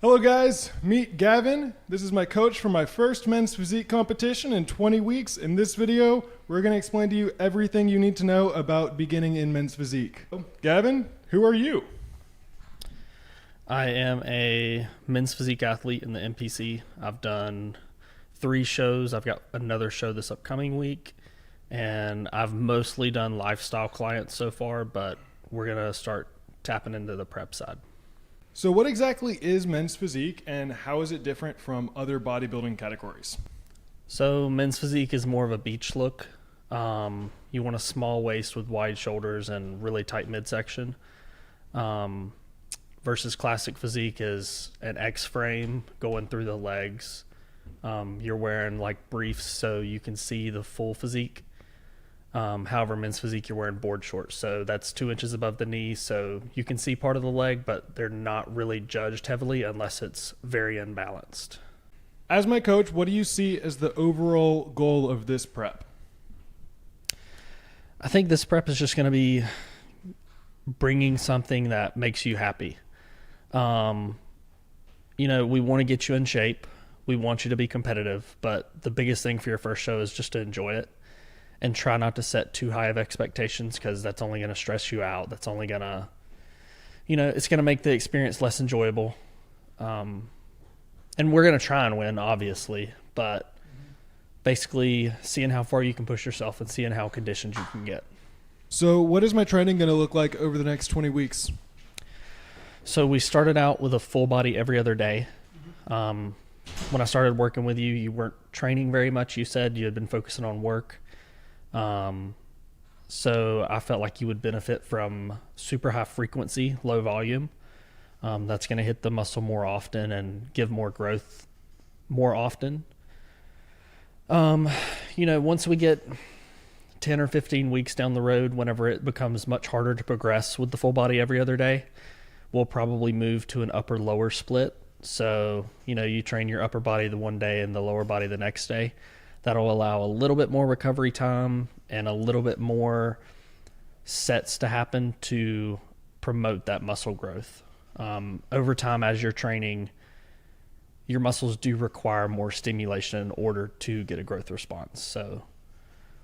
Hello guys, meet Gaven. This is my coach for my first men's physique competition in 20 weeks. In this video, we're going to explain to you everything you need to know about beginning in men's physique. Gaven, who are you? I am a men's physique athlete in the NPC. I've done 3 shows. I've got another show this upcoming week, and I've mostly done lifestyle clients so far, but we're going to start tapping into the prep side. So what exactly is men's physique and how is it different from other bodybuilding categories? So men's physique is more of a beach look. You want a small waist with wide shoulders and really tight midsection. Versus classic physique is an X frame going through the legs. You're wearing like briefs so you can see the full physique. However, men's physique, you're wearing board shorts, so that's 2 inches above the knee, so you can see part of the leg, but they're not really judged heavily unless it's very unbalanced. As my coach, what do you see as the overall goal of this prep? I think this prep is just going to be bringing something that makes you happy. We want to get you in shape. We want you to be competitive, but the biggest thing for your first show is just to enjoy it. And try not to set too high of expectations because that's only going to stress you out. That's only going to, it's going to make the experience less enjoyable. And we're going to try and win, obviously, but basically seeing how far you can push yourself and seeing how conditioned you can get. So what is my training going to look like over the next 20 weeks? So we started out with a full body every other day. When I started working with you, you weren't training very much. You said you had been focusing on work. So I felt like you would benefit from super high frequency, low volume. That's going to hit the muscle more often and give more growth more often. Once we get 10 or 15 weeks down the road, whenever it becomes much harder to progress with the full body every other day, we'll probably move to an upper lower split. So, you train your upper body the one day and the lower body the next day. That'll allow a little bit more recovery time and a little bit more sets to happen to promote that muscle growth. Over time, as you're training, your muscles do require more stimulation in order to get a growth response. So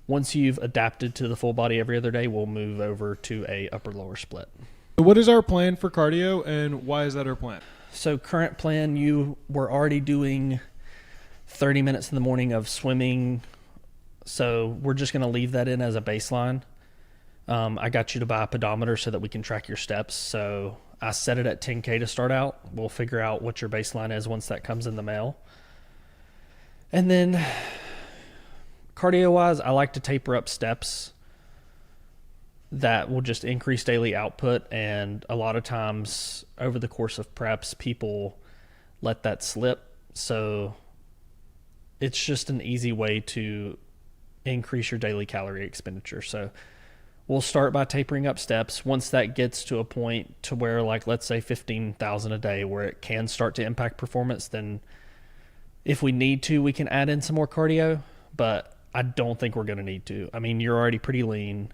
once you've adapted to the full body every other day, we'll move over to a upper lower split. What is our plan for cardio and why is that our plan? So current plan, you were already doing 30 minutes in the morning of swimming, so we're just going to leave that in as a baseline. I got you to buy a pedometer so that we can track your steps, so I set it at 10K to start out. We'll figure out what your baseline is once that comes in the mail. And then cardio-wise, I like to taper up steps that will just increase daily output, and a lot of times over the course of preps, people let that slip, so it's just an easy way to increase your daily calorie expenditure. So we'll start by tapering up steps. Once that gets to a point to where, like, let's say 15,000 a day, where it can start to impact performance, then if we need to, we can add in some more cardio, but I don't think we're going to need to. I mean, you're already pretty lean.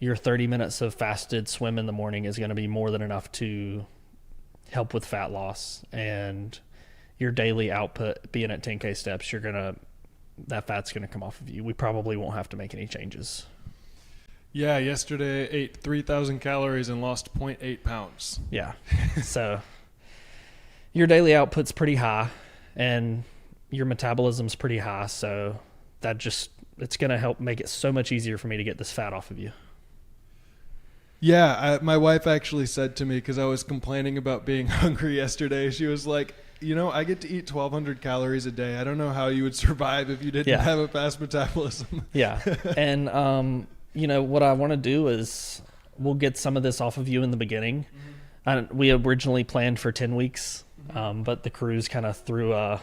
Your 30 minutes of fasted swim in the morning is going to be more than enough to help with fat loss, and your daily output being at 10K steps, that fat's going to come off of you. We probably won't have to make any changes. Yeah, yesterday I ate 3,000 calories and lost 0.8 pounds. Yeah. So your daily output's pretty high and your metabolism's pretty high. So it's going to help make it so much easier for me to get this fat off of you. Yeah, my wife actually said to me, because I was complaining about being hungry yesterday, she was like, I get to eat 1,200 calories a day. I don't know how you would survive if you didn't have a fast metabolism. Yeah. And, what I want to do is we'll get some of this off of you in the beginning. Mm-hmm. We originally planned for 10 weeks, but the crews kind of threw a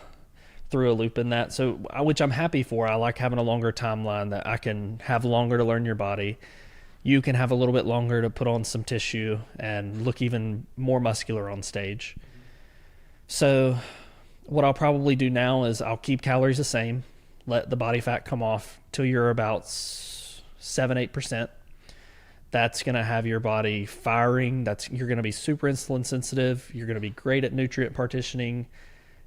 loop in that. So, which I'm happy for. I like having a longer timeline that I can have longer to learn your body. You can have a little bit longer to put on some tissue and look even more muscular on stage. So what I'll probably do now is I'll keep calories the same, let the body fat come off till you're about 7-8%. That's going to have your body firing. You're going to be super insulin sensitive. You're going to be great at nutrient partitioning,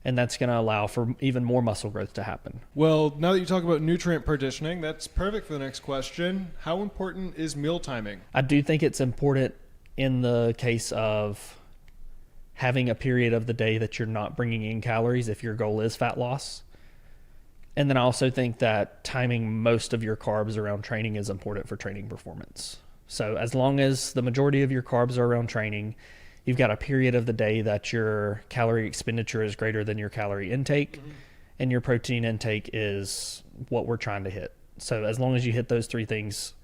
and that's going to allow for even more muscle growth to happen. Well, now that you talk about nutrient partitioning, that's perfect for the next question. How important is meal timing? I do think it's important in the case of having a period of the day that you're not bringing in calories if your goal is fat loss. And then I also think that timing most of your carbs around training is important for training performance. So as long as the majority of your carbs are around training, you've got a period of the day that your calorie expenditure is greater than your calorie intake, and your protein intake is what we're trying to hit. So as long as you hit those three things,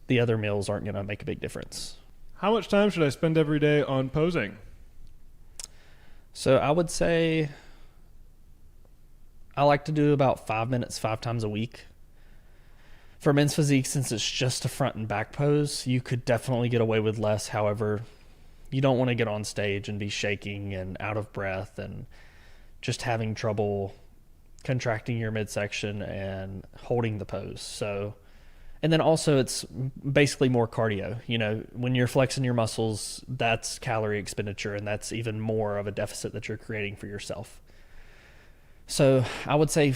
the other meals aren't going to make a big difference. How much time should I spend every day on posing? So I would say I like to do about 5 minutes 5 times a week. For men's physique, since it's just a front and back pose, you could definitely get away with less. However, you don't want to get on stage and be shaking and out of breath and just having trouble contracting your midsection and holding the pose. So, and then also it's basically more cardio. You know, when you're flexing your muscles, that's calorie expenditure, and that's even more of a deficit that you're creating for yourself. So I would say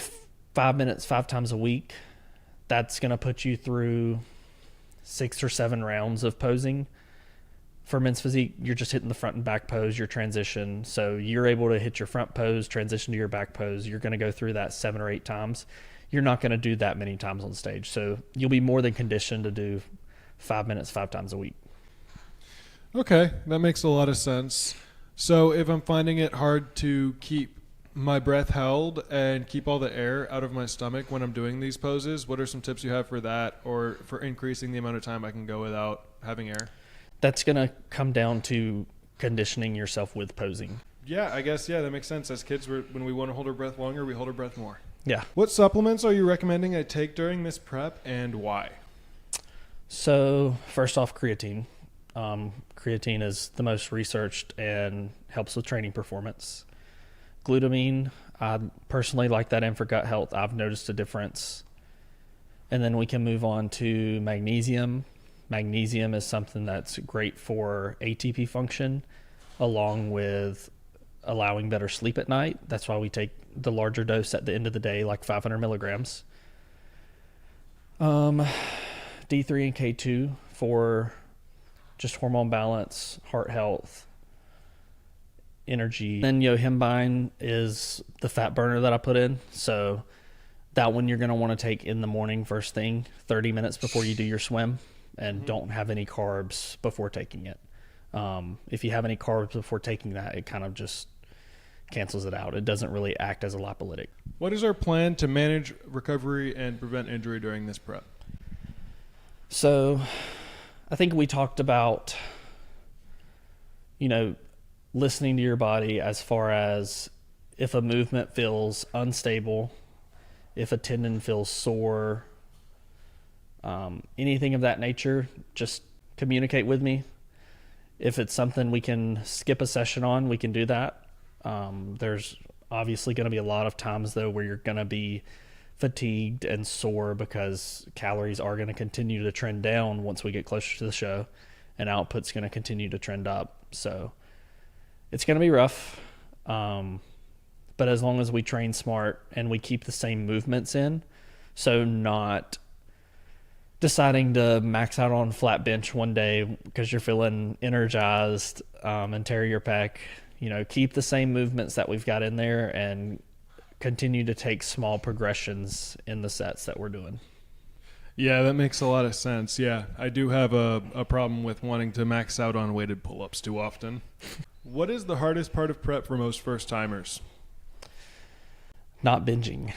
5 minutes 5 times a week. That's going to put you through 6 or 7 rounds of posing. For men's physique, you're just hitting the front and back pose, your transition. So you're able to hit your front pose, transition to your back pose. You're going to go through that 7 or 8 times. You're not going to do that many times on stage. So you'll be more than conditioned to do 5 minutes 5 times a week. Okay, that makes a lot of sense. So if I'm finding it hard to keep my breath held and keep all the air out of my stomach when I'm doing these poses, what are some tips you have for that, or for increasing the amount of time I can go without having air? That's going to come down to conditioning yourself with posing. Yeah, I guess, that makes sense. As kids, when we want to hold our breath longer, we hold our breath more. Yeah. What supplements are you recommending I take during this prep, and why? So first off, creatine. Creatine is the most researched and helps with training performance. Glutamine, I personally like that in for gut health. I've noticed a difference. And then we can move on to magnesium. Magnesium is something that's great for ATP function, along with allowing better sleep at night. That's why we take the larger dose at the end of the day, like 500 milligrams. D3 and K2 for just hormone balance, heart health, energy. Then yohimbine is the fat burner that I put in. So that one you're going to want to take in the morning first thing, 30 minutes before you do your swim, and don't have any carbs before taking it. If you have any carbs before taking that, it kind of just cancels it out. It doesn't really act as a lipolytic. What is our plan to manage recovery and prevent injury during this prep? So I think we talked about, listening to your body as far as if a movement feels unstable, if a tendon feels sore, anything of that nature, just communicate with me. If it's something we can skip a session on, we can do that. There's obviously going to be a lot of times, though, where you're going to be fatigued and sore because calories are going to continue to trend down once we get closer to the show, and output's going to continue to trend up. So it's going to be rough. But as long as we train smart and we keep the same movements in, so not deciding to max out on flat bench one day because you're feeling energized and tear your pec, keep the same movements that we've got in there and continue to take small progressions in the sets that we're doing. Yeah, that makes a lot of sense. Yeah, I do have a problem with wanting to max out on weighted pull-ups too often. What is the hardest part of prep for most first-timers? Not binging.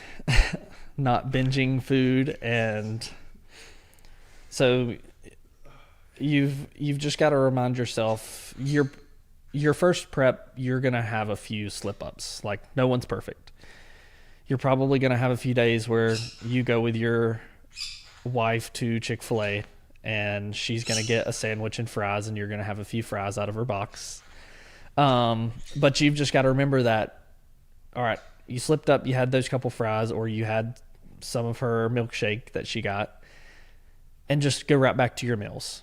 Not binging food. And so you've just got to remind yourself, your first prep, you're going to have a few slip-ups. Like, no one's perfect. You're probably going to have a few days where you go with your wife to Chick-fil-A and she's going to get a sandwich and fries, and you're going to have a few fries out of her box. But you've just got to remember that, all right, you slipped up, you had those couple fries, or you had some of her milkshake that she got, and just go right back to your meals.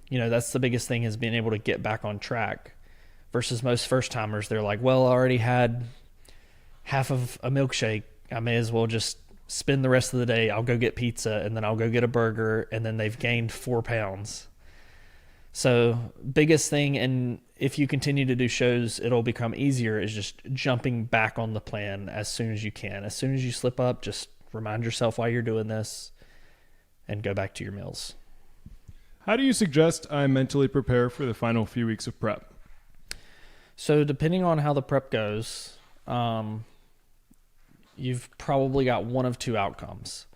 You know, that's the biggest thing, is being able to get back on track versus most first timers. They're like, well, I already had half of a milkshake. I may as well just spend the rest of the day. I'll go get pizza and then I'll go get a burger, and then they've gained 4 pounds. So biggest thing, and if you continue to do shows, it'll become easier, is just jumping back on the plan as soon as you can. As soon as you slip up, just remind yourself why you're doing this and go back to your meals. How do you suggest I mentally prepare for the final few weeks of prep? So depending on how the prep goes, you've probably got one of two outcomes.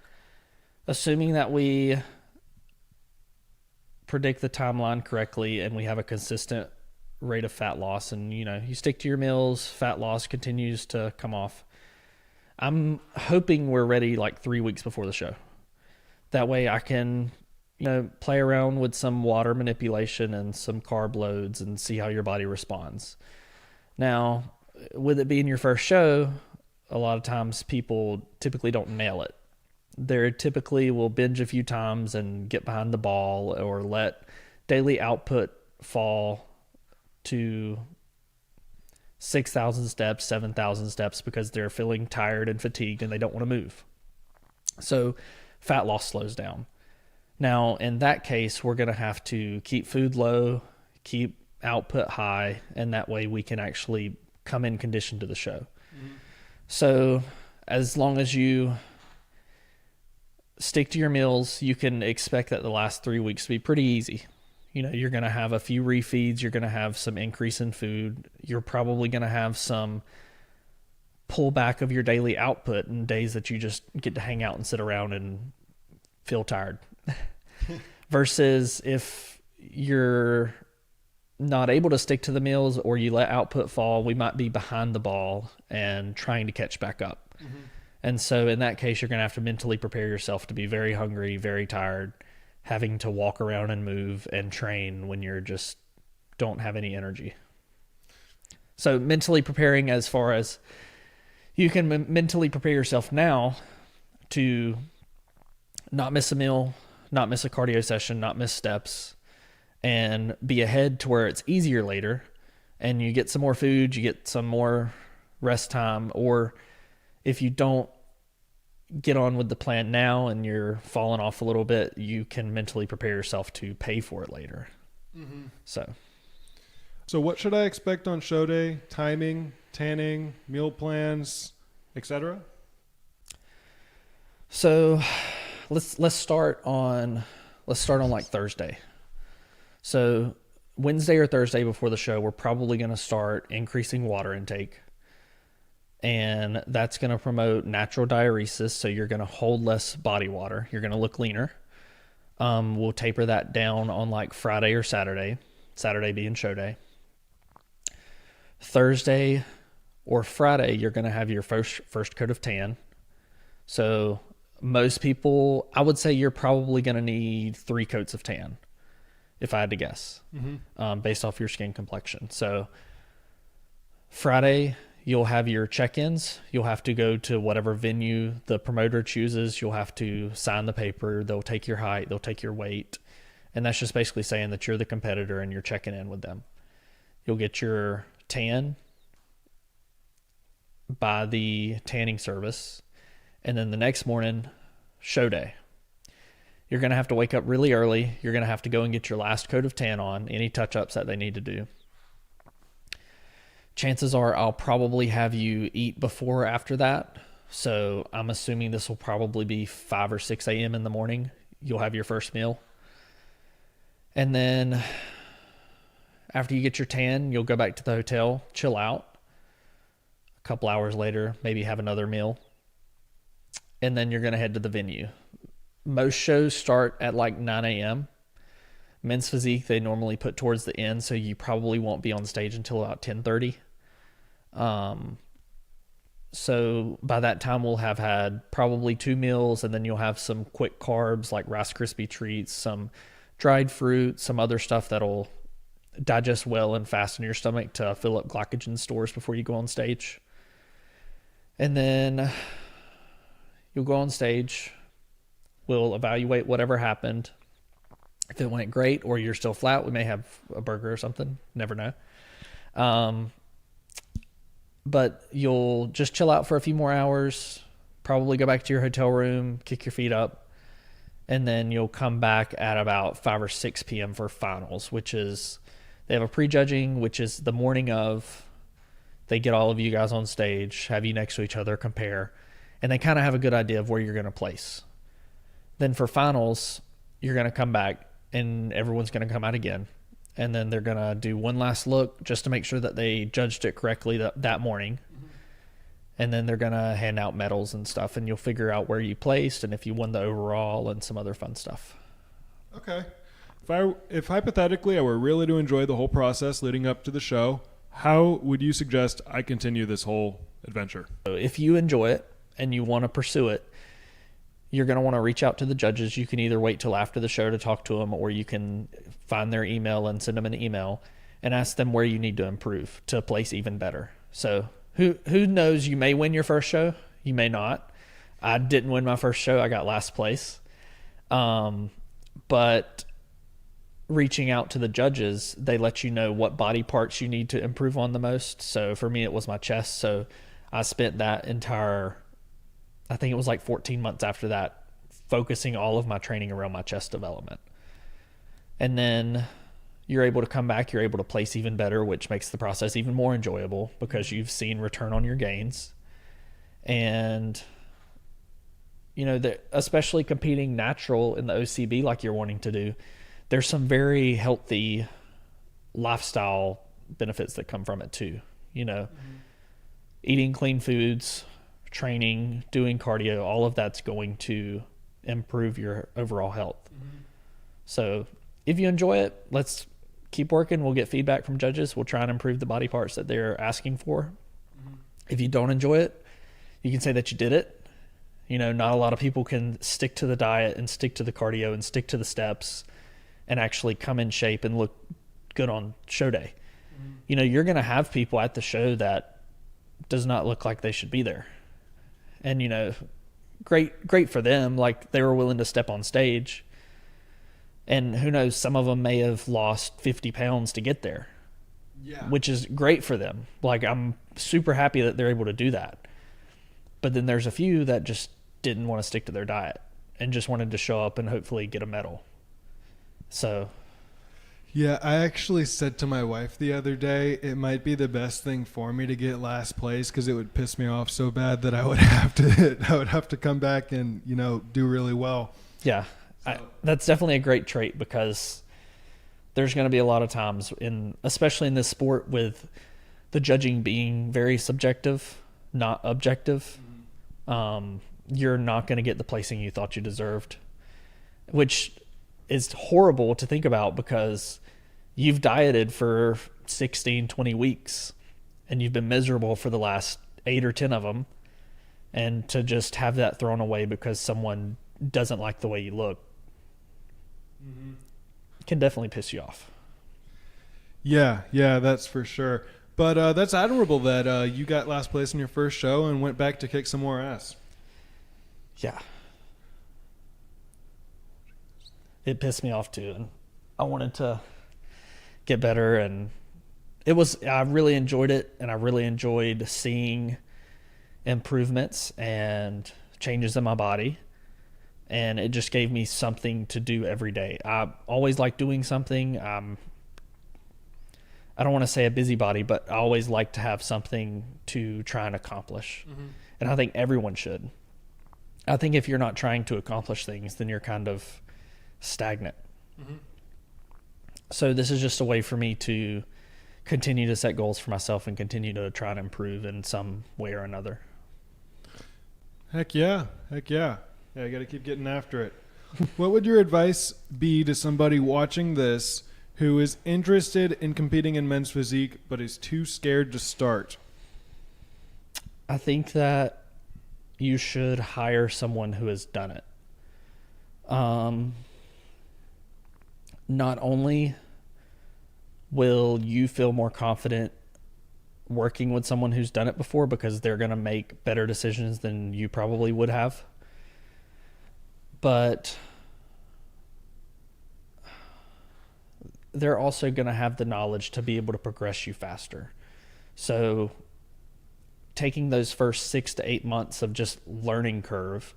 Assuming that we predict the timeline correctly and we have a consistent rate of fat loss, and you stick to your meals, fat loss continues to come off. I'm hoping we're ready like 3 weeks before the show. That way I can play around with some water manipulation and some carb loads and see how your body responds. Now, with it being your first show, a lot of times people typically don't nail it. They typically will binge a few times and get behind the ball, or let daily output fall to 6,000 steps, 7,000 steps, because they're feeling tired and fatigued and they don't want to move. So fat loss slows down. Now, in that case, we're going to have to keep food low, keep output high, and that way we can actually come in condition to the show. So as long as you stick to your meals, you can expect that the last 3 weeks to be pretty easy. You're going to have a few refeeds. You're going to have some increase in food. You're probably going to have some pullback of your daily output in days that you just get to hang out and sit around and feel tired. Versus if you're not able to stick to the meals, or you let output fall, we might be behind the ball and trying to catch back up. And so in that case, you're going to have to mentally prepare yourself to be very hungry, very tired, having to walk around and move and train when you're just don't have any energy. So mentally preparing, as far as you can mentally prepare yourself now to not miss a meal, not miss a cardio session, not miss steps, and be ahead to where it's easier later, and you get some more food, you get some more rest time. Or if you don't get on with the plan now and you're falling off a little bit, you can mentally prepare yourself to pay for it later. So what should I expect on show day? Timing, tanning, meal plans, etc.? So let's start on like Thursday. So Wednesday or Thursday before the show, we're probably going to start increasing water intake. And that's going to promote natural diuresis. So you're going to hold less body water. You're going to look leaner. We'll taper that down on like Friday or Saturday being show day. Thursday or Friday, you're going to have your first coat of tan. So most people, I would say you're probably going to need 3 coats of tan, if I had to guess, based off your skin complexion. So Friday, you'll have your check-ins. You'll have to go to whatever venue the promoter chooses. You'll have to sign the paper. They'll take your height. They'll take your weight. And that's just basically saying that you're the competitor and you're checking in with them. You'll get your tan by the tanning service. And then the next morning, show day. You're going to have to wake up really early. You're going to have to go and get your last coat of tan on, any touch-ups that they need to do. Chances are I'll probably have you eat before or after that. So I'm assuming this will probably be 5 or 6 a.m. in the morning. You'll have your first meal. And then after you get your tan, you'll go back to the hotel, chill out. A couple hours later, maybe have another meal. And then you're going to head to the venue. Most shows start at like 9 a.m. Men's Physique, they normally put towards the end, so you probably won't be on stage until about 10:30. So by that time, we'll have had probably 2 meals, and then you'll have some quick carbs like Rice Krispie treats, some dried fruit, some other stuff that'll digest well and fast in your stomach to fill up glycogen stores before you go on stage. And then you'll go on stage. We'll evaluate whatever happened. If it went great or you're still flat, we may have a burger or something. Never know. But you'll just chill out for a few more hours, probably go back to your hotel room, kick your feet up, and then you'll come back at about 5 or 6 p.m. for finals, which is, they have a prejudging, which is the morning of. They get all of you guys on stage, have you next to each other, compare, and they kind of have a good idea of where you're going to place. Then for finals, you're going to come back and everyone's going to come out again. And then they're going to do one last look just to make sure that they judged it correctly that morning. Mm-hmm. And then they're going to hand out medals and stuff, and you'll figure out where you placed and if you won the overall and some other fun stuff. Okay. If hypothetically I were really to enjoy the whole process leading up to the show, how would you suggest I continue this whole adventure? So if you enjoy it and you want to pursue it, you're going to want to reach out to the judges. You can either wait till after the show to talk to them, or you can find their email and send them an email and ask them where you need to improve to place even better. So who knows, you may win your first show, you may not. I didn't win my first show. I got last place. But reaching out to the judges, they let you know what body parts you need to improve on the most. So for me, it was my chest. So I spent that entire, I think it was like 14 months after that, focusing all of my training around my chest development. And then you're able to come back, you're able to place even better, which makes the process even more enjoyable because you've seen return on your gains. And, you know, especially competing natural in the OCB like you're wanting to do, there's some very healthy lifestyle benefits that come from it too. You know, eating clean foods, training, doing cardio, all of that's going to improve your overall health. So if you enjoy it, let's keep working. We'll get feedback from judges. We'll try and improve the body parts that they're asking for. If you don't enjoy it, you can say that you did it. You know, not a lot of people can stick to the diet and stick to the cardio and stick to the steps and actually come in shape and look good on show day. You know, you're going to have people at the show that does not look like they should be there. And, you know, great for them. Like, they were willing to step on stage. And who knows, some of them may have lost 50 pounds to get there. Yeah. Which is great for them. Like, I'm super happy that they're able to do that. But then there's a few that just didn't want to stick to their diet and just wanted to show up and hopefully get a medal. So, yeah, I actually said to my wife the other day, it might be the best thing for me to get last place because it would piss me off so bad that I would have to come back and, you know, do really well. Yeah, so. That's definitely a great trait because there's going to be a lot of times, especially in this sport, with the judging being very subjective, not objective. You're not going to get the placing you thought you deserved, which is horrible to think about because you've dieted for 16, 20 weeks and you've been miserable for the last 8 or 10 of them. And to just have that thrown away because someone doesn't like the way you look can definitely piss you off. Yeah, that's for sure. But that's admirable that you got last place in your first show and went back to kick some more ass. Yeah. It pissed me off too, and I wanted to get better, and I really enjoyed it, and I really enjoyed seeing improvements and changes in my body, and it just gave me something to do every day. I always like doing something. I don't want to say a busybody, but I always like to have something to try and accomplish, and I think everyone should. I think if you're not trying to accomplish things, then you're kind of stagnant. So this is just a way for me to continue to set goals for myself and continue to try and improve in some way or another. Heck yeah. Yeah, you got to keep getting after it. What would your advice be to somebody watching this who is interested in competing in men's physique but is too scared to start? I think that you should hire someone who has done it. Not only will you feel more confident working with someone who's done it before because they're going to make better decisions than you probably would have, but they're also going to have the knowledge to be able to progress you faster. So taking those first 6 to 8 months of just learning curve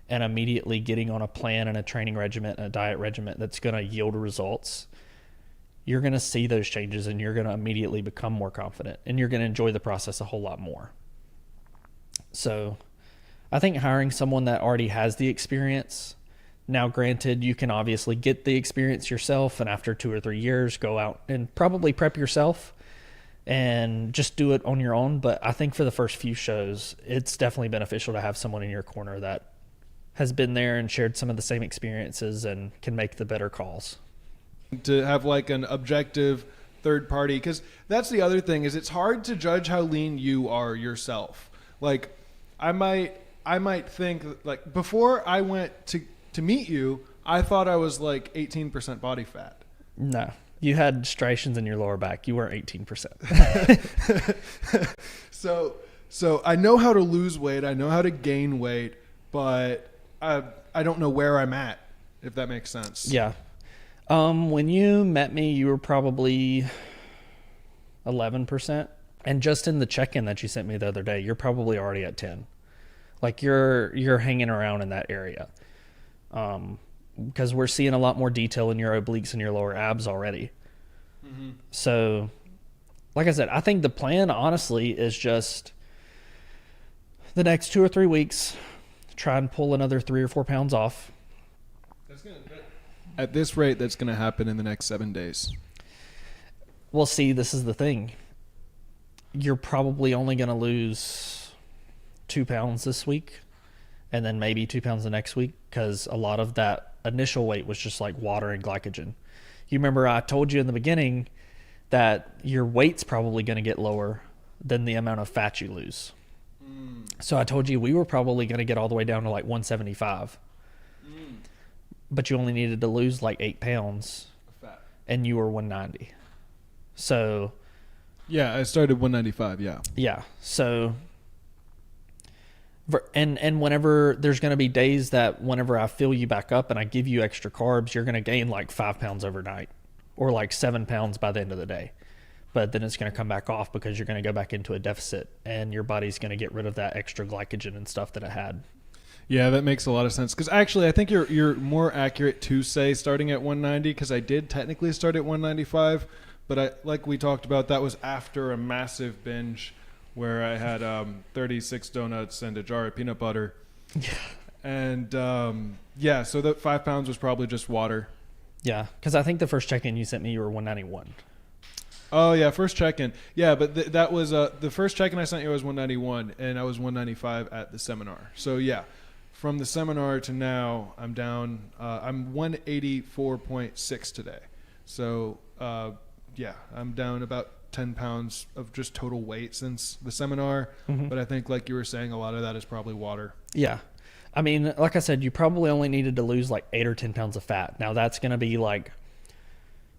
and immediately getting on a plan and a training regimen and a diet regimen that's going to yield results, you're going to see those changes and you're going to immediately become more confident and you're going to enjoy the process a whole lot more. So I think hiring someone that already has the experience, now granted, you can obviously get the experience yourself and after 2 or 3 years go out and probably prep yourself and just do it on your own. But I think for the first few shows, it's definitely beneficial to have someone in your corner that has been there and shared some of the same experiences and can make the better calls. To have like an objective third party, because that's the other thing, is it's hard to judge how lean you are yourself. Like I might think, like, before I went to meet you, I thought I was like 18% body fat. No, you had striations in your lower back. You weren't 18%. So I know how to lose weight. I know how to gain weight, but I don't know where I'm at, if that makes sense. Yeah. When you met me, you were probably 11%. And just in the check-in that you sent me the other day, you're probably already at 10. Like you're hanging around in that area. Because we're seeing a lot more detail in your obliques and your lower abs already. Mm-hmm. So, like I said, I think the plan, honestly, is just the next 2 or 3 weeks, try and pull another 3 or 4 pounds off. At this rate, that's going to happen in the next 7 days. Well, see, this is the thing. You're probably only going to lose 2 pounds this week and then maybe 2 pounds the next week because a lot of that initial weight was just like water and glycogen. You remember I told you in the beginning that your weight's probably going to get lower than the amount of fat you lose. So I told you we were probably going to get all the way down to like 175. But you only needed to lose like 8 pounds and you were 190. So yeah, I started 195. Yeah. So and whenever there's going to be days that whenever I fill you back up and I give you extra carbs, you're going to gain like 5 pounds overnight or like 7 pounds by the end of the day. But then it's going to come back off because you're going to go back into a deficit and your body's going to get rid of that extra glycogen and stuff that it had. Yeah, that makes a lot of sense. Because actually, I think you're more accurate to say starting at 190 because I did technically start at 195. But like we talked about, that was after a massive binge where I had 36 donuts and a jar of peanut butter. Yeah. And so that 5 pounds was probably just water. Yeah, because I think the first check-in you sent me, you were 191. Oh, yeah, first check-in. Yeah, but that was the first check-in I sent you was 191, and I was 195 at the seminar. So, yeah, from the seminar to now, I'm down. I'm 184.6 today. So, I'm down about 10 pounds of just total weight since the seminar. Mm-hmm. But I think, like you were saying, a lot of that is probably water. Yeah. I mean, like I said, you probably only needed to lose like 8 or 10 pounds of fat. Now, that's going to be like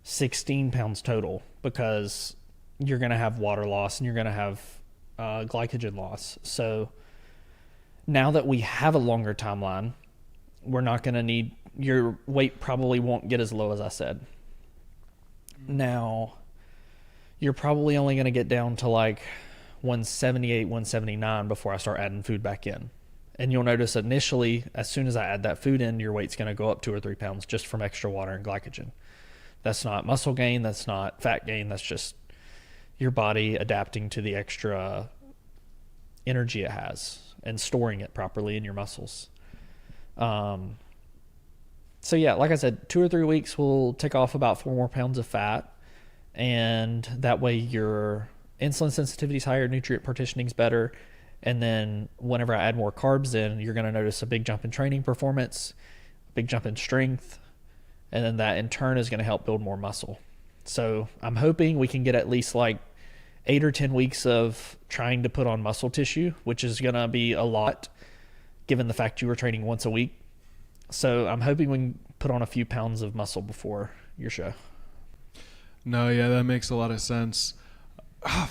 16 pounds total because you're going to have water loss and you're going to have glycogen loss. So now that we have a longer timeline, we're not going to need, your weight probably won't get as low as I said. Now, you're probably only going to get down to like 178, 179 before I start adding food back in. And you'll notice initially, as soon as I add that food in, your weight's going to go up 2 or 3 pounds just from extra water and glycogen. That's not muscle gain. That's not fat gain. That's just your body adapting to the extra energy it has and storing it properly in your muscles. So yeah, like I said, 2 or 3 weeks will take off about 4 more pounds of fat. And that way your insulin sensitivity is higher, nutrient partitioning is better. And then whenever I add more carbs in, you're going to notice a big jump in training performance, a big jump in strength. And then that in turn is going to help build more muscle. So I'm hoping we can get at least like 8 or 10 weeks of trying to put on muscle tissue, which is going to be a lot given the fact you were training once a week. So I'm hoping we can put on a few pounds of muscle before your show. No, yeah, that makes a lot of sense. Oh,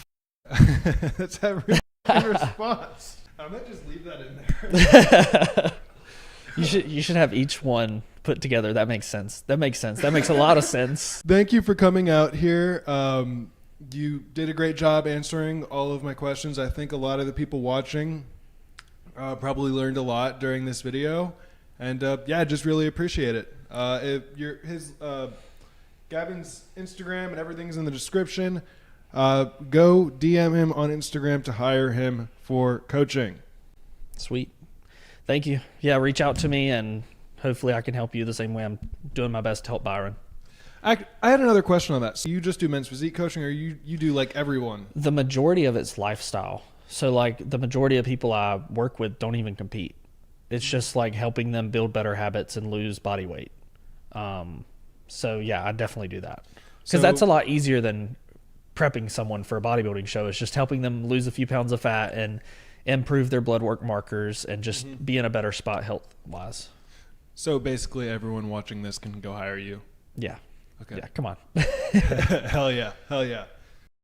that's every response. I might just leave that in there. You should have each one put together. That makes sense. That makes a lot of sense. Thank you for coming out here. You did a great job answering all of my questions. I think a lot of the people watching probably learned a lot during this video. And yeah, just really appreciate it. Gavin's Instagram and everything's in the description. Go DM him on Instagram to hire him for coaching. Sweet. Thank you. Yeah, reach out to me and hopefully I can help you the same way I'm doing my best to help Byron. I had another question on that. So you just do men's physique coaching, or you do like everyone? The majority of it's lifestyle. So like the majority of people I work with don't even compete. It's just like helping them build better habits and lose body weight. So yeah, I definitely do that. Because that's a lot easier than prepping someone for a bodybuilding show. It's just helping them lose a few pounds of fat and improve their blood work markers and just be in a better spot health-wise. So basically everyone watching this can go hire you? Yeah. Okay. Yeah, come on. Hell yeah. Hell yeah.